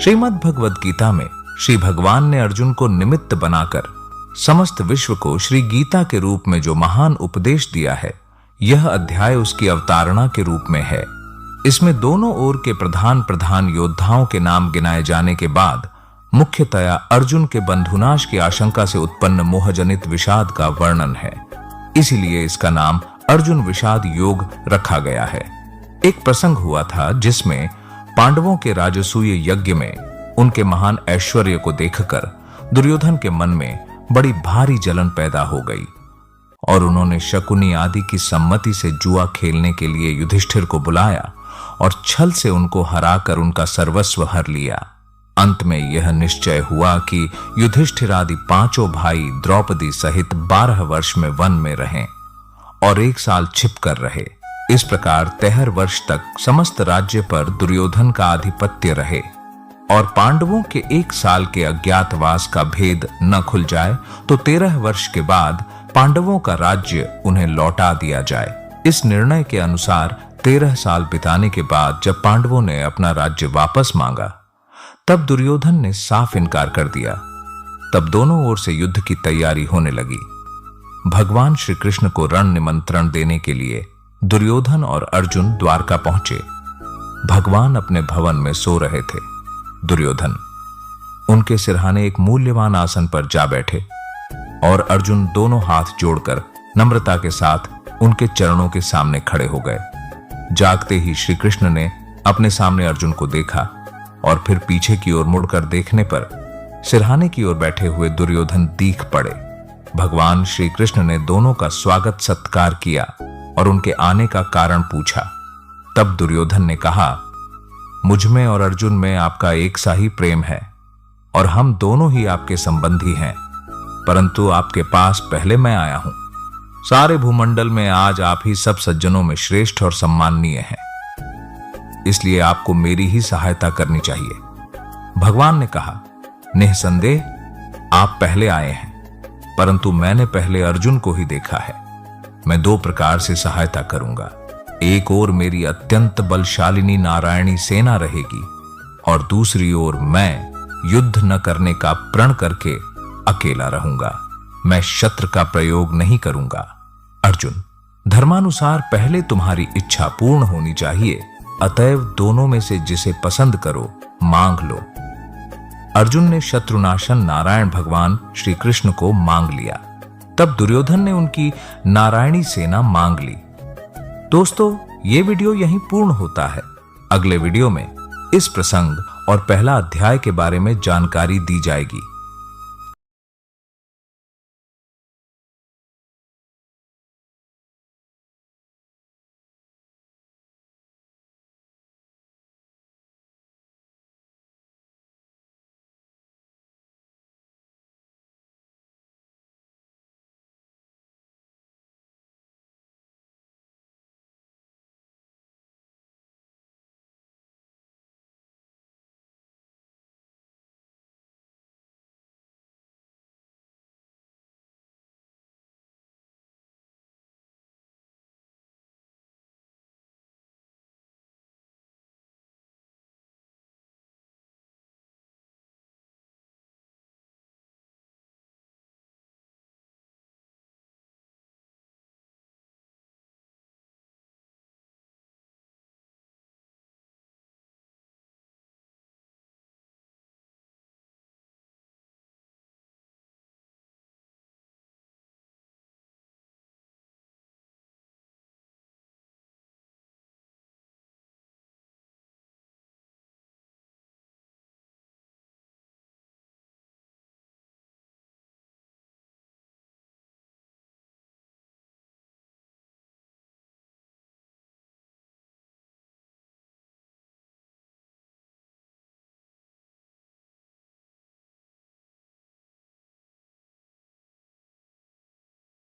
श्रीमद् भगवद गीता में श्री भगवान ने अर्जुन को निमित्त बनाकर समस्त विश्व को श्री गीता के रूप में जो महान उपदेश दिया है, यह अध्याय उसकी अवतारणा के रूप में है। इसमें दोनों ओर के प्रधान प्रधान योद्धाओं के नाम गिनाए जाने के बाद मुख्यतया अर्जुन के बंधुनाश की आशंका से उत्पन्न मोहजनित विषाद का वर्णन है। इसीलिए इसका नाम अर्जुन विषाद योग रखा गया है। एक प्रसंग हुआ था जिसमें पांडवों के राजसूय यज्ञ में उनके महान ऐश्वर्य को देखकर दुर्योधन के मन में बड़ी भारी जलन पैदा हो गई और उन्होंने शकुनी आदि की सम्मति से जुआ खेलने के लिए युधिष्ठिर को बुलाया और छल से उनको हराकर उनका सर्वस्व हर लिया। अंत में यह निश्चय हुआ कि युधिष्ठिर आदि पांचों भाई द्रौपदी सहित 12 वर्ष में वन में रहें और 1 साल छिपकर रहे। इस प्रकार 13 वर्ष तक समस्त राज्य पर दुर्योधन का आधिपत्य रहे और पांडवों के 1 साल के अज्ञातवास का भेद न खुल जाए तो 13 वर्ष के बाद पांडवों का राज्य उन्हें लौटा दिया जाए। इस निर्णय के अनुसार 13 साल बिताने के बाद जब पांडवों ने अपना राज्य वापस मांगा, तब दुर्योधन ने साफ इनकार कर दिया। तब दोनों ओर से युद्ध की तैयारी होने लगी। भगवान श्री कृष्ण को रण निमंत्रण देने के लिए दुर्योधन और अर्जुन द्वारका पहुंचे। भगवान अपने भवन में सो रहे थे। दुर्योधन उनके सिरहाने एक मूल्यवान आसन पर जा बैठे और अर्जुन दोनों हाथ जोड़कर नम्रता के साथ उनके चरणों के सामने खड़े हो गए। जागते ही श्री कृष्ण ने अपने सामने अर्जुन को देखा और फिर पीछे की ओर मुड़कर देखने पर सिरहाने की ओर बैठे हुए दुर्योधन दिख पड़े। भगवान श्री कृष्ण ने दोनों का स्वागत सत्कार किया और उनके आने का कारण पूछा। तब दुर्योधन ने कहा, मुझ में और अर्जुन में आपका एक सा ही प्रेम है और हम दोनों ही आपके संबंधी हैं, परंतु आपके पास पहले मैं आया हूं। सारे भूमंडल में आज आप ही सब सज्जनों में श्रेष्ठ और सम्माननीय हैं, इसलिए आपको मेरी ही सहायता करनी चाहिए। भगवान ने कहा, निःसंदेह आप पहले आए हैं, परंतु मैंने पहले अर्जुन को ही देखा है। मैं 2 प्रकार से सहायता करूंगा। एक ओर मेरी अत्यंत बलशालिनी नारायणी सेना रहेगी और दूसरी ओर मैं युद्ध न करने का प्रण करके अकेला रहूंगा। मैं शस्त्र का प्रयोग नहीं करूंगा। अर्जुन, धर्मानुसार पहले तुम्हारी इच्छा पूर्ण होनी चाहिए, अतएव दोनों में से जिसे पसंद करो मांग लो। अर्जुन ने शत्रुनाशन नारायण भगवान श्री कृष्ण को मांग लिया। तब दुर्योधन ने उनकी नारायणी सेना मांग ली। दोस्तों, ये वीडियो यहीं पूर्ण होता है। अगले वीडियो में इस प्रसंग और पहला अध्याय के बारे में जानकारी दी जाएगी।